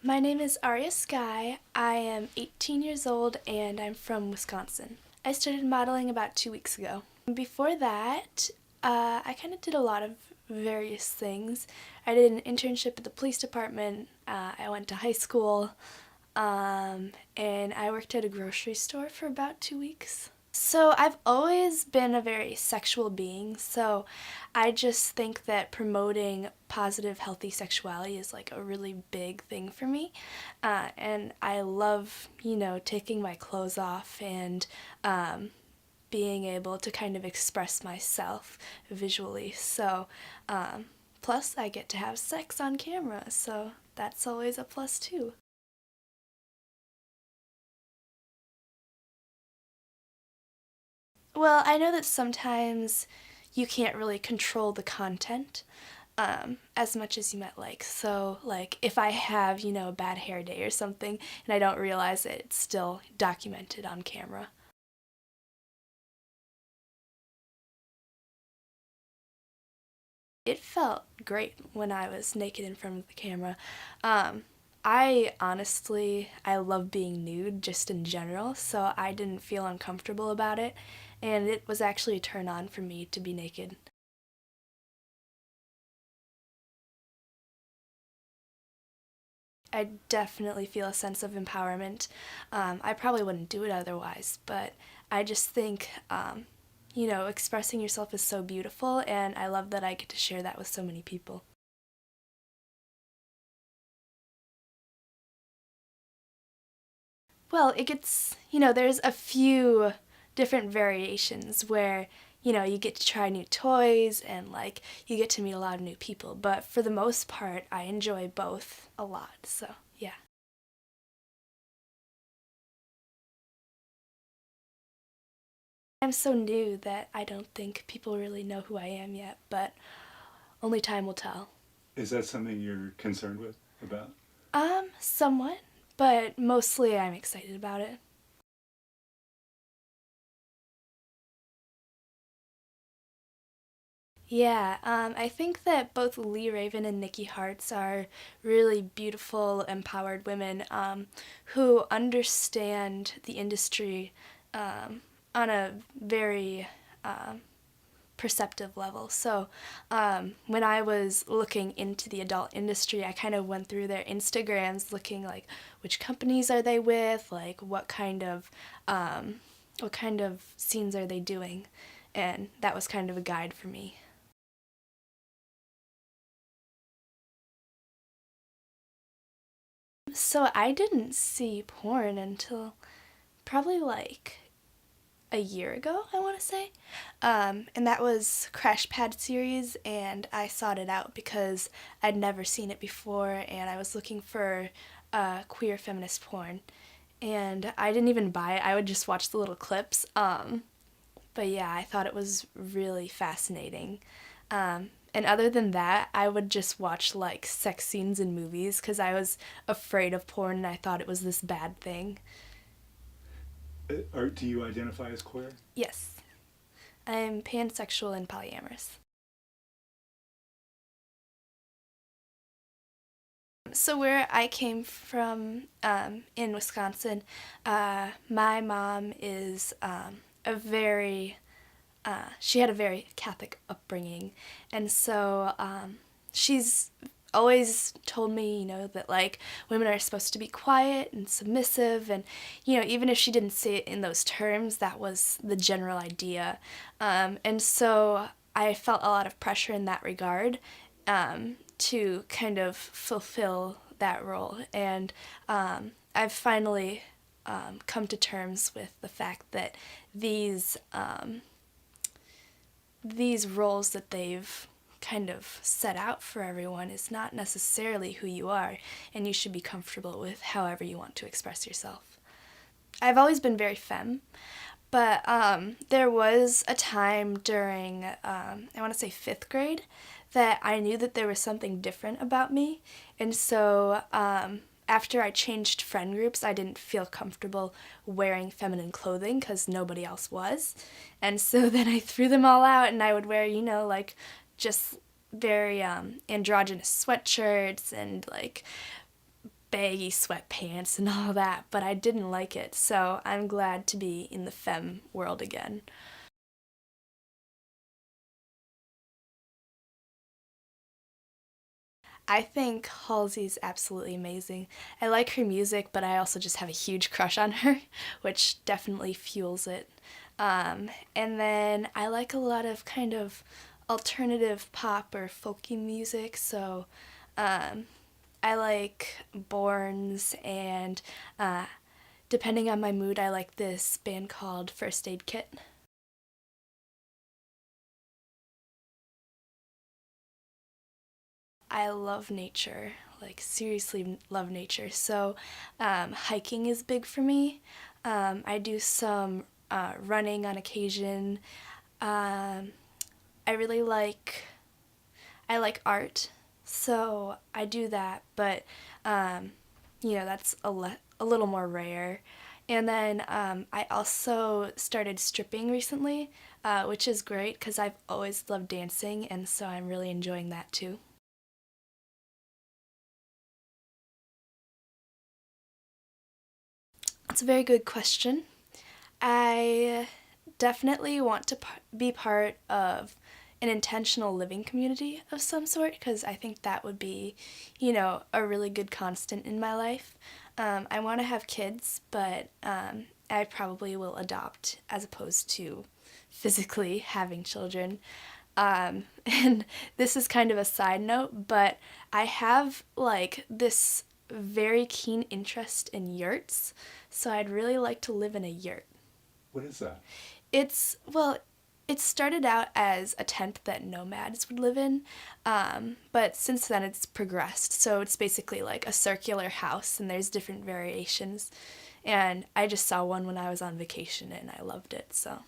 My name is Aria Sky. I am 18 years old and I'm from Wisconsin. I started modeling about 2 weeks ago. Before that, I kind of did a lot of various things. I did an internship at the police department, I went to high school, and I worked at a grocery store for about 2 weeks. So I've always been a very sexual being, so I just think that promoting positive, healthy sexuality is like a really big thing for me. And I love, taking my clothes off and being able to kind of express myself visually. So, plus I get to have sex on camera, so that's always a plus too. Well, I know that sometimes you can't really control the content as much as you might like. So, like, if I have, a bad hair day or something and I don't realize it, it's still documented on camera. It felt great when I was naked in front of the camera. Um, I love being nude just in general, so I didn't feel uncomfortable about it, and it was actually a turn on for me to be naked. I definitely feel a sense of empowerment. I probably wouldn't do it otherwise, but I just think, expressing yourself is so beautiful, and I love that I get to share that with so many people. Well, it gets, there's a few different variations where, you get to try new toys and like you get to meet a lot of new people. But for the most part, I enjoy both a lot. So, yeah. I'm so new that I don't think people really know who I am yet, but only time will tell. Is that something you're concerned with about? Somewhat, but mostly I'm excited about it. Yeah, I think that both Lee Raven and Nikki Hartz are really beautiful, empowered women who understand the industry on a very perceptive level. So when I was looking into the adult industry, I kind of went through their Instagrams, looking like which companies are they with, like what kind of scenes are they doing, and that was kind of a guide for me. So I didn't see porn until probably like a year ago, I want to say. And that was Crash Pad series, and I sought it out because I'd never seen it before, and I was looking for queer feminist porn. And I didn't even buy it, I would just watch the little clips. But yeah, I thought it was really fascinating. And other than that, I would just watch like sex scenes in movies because I was afraid of porn and I thought it was this bad thing. Or do you identify as queer? Yes, I'm pansexual and polyamorous. So where I came from in Wisconsin, my mom is a very she had a very Catholic upbringing, and so she's always told me, that like women are supposed to be quiet and submissive, and even if she didn't say it in those terms, that was the general idea, and so I felt a lot of pressure in that regard to kind of fulfill that role, and I've finally come to terms with the fact that these these roles that they've kind of set out for everyone is not necessarily who you are, and you should be comfortable with however you want to express yourself. I've always been very femme, but there was a time during, I want to say 5th grade, that I knew that there was something different about me, and so after I changed friend groups, I didn't feel comfortable wearing feminine clothing because nobody else was. And so then I threw them all out and I would wear, like just very androgynous sweatshirts and like baggy sweatpants and all that, but I didn't like it, so I'm glad to be in the femme world again. I think Halsey's absolutely amazing. I like her music, but I also just have a huge crush on her, which definitely fuels it. And then I like a lot of kind of alternative pop or folky music, so um, I like Borns, and uh, depending on my mood, I like this band called First Aid Kit. I love nature, like seriously love nature. So hiking is big for me. I do some running on occasion. Um, I really I like art, so I do that. But that's a little more rare. And then I also started stripping recently, which is great because I've always loved dancing, and so I'm really enjoying that too. That's a very good question. I definitely want to be part of an intentional living community of some sort because I think that would be, a really good constant in my life. I want to have kids, but I probably will adopt as opposed to physically having children. And this is kind of a side note, but I have like this very keen interest in yurts, so I'd really like to live in a yurt. What is that? Well, it started out as a tent that nomads would live in, but since then it's progressed. So it's basically like a circular house, and there's different variations. And I just saw one when I was on vacation, and I loved it. So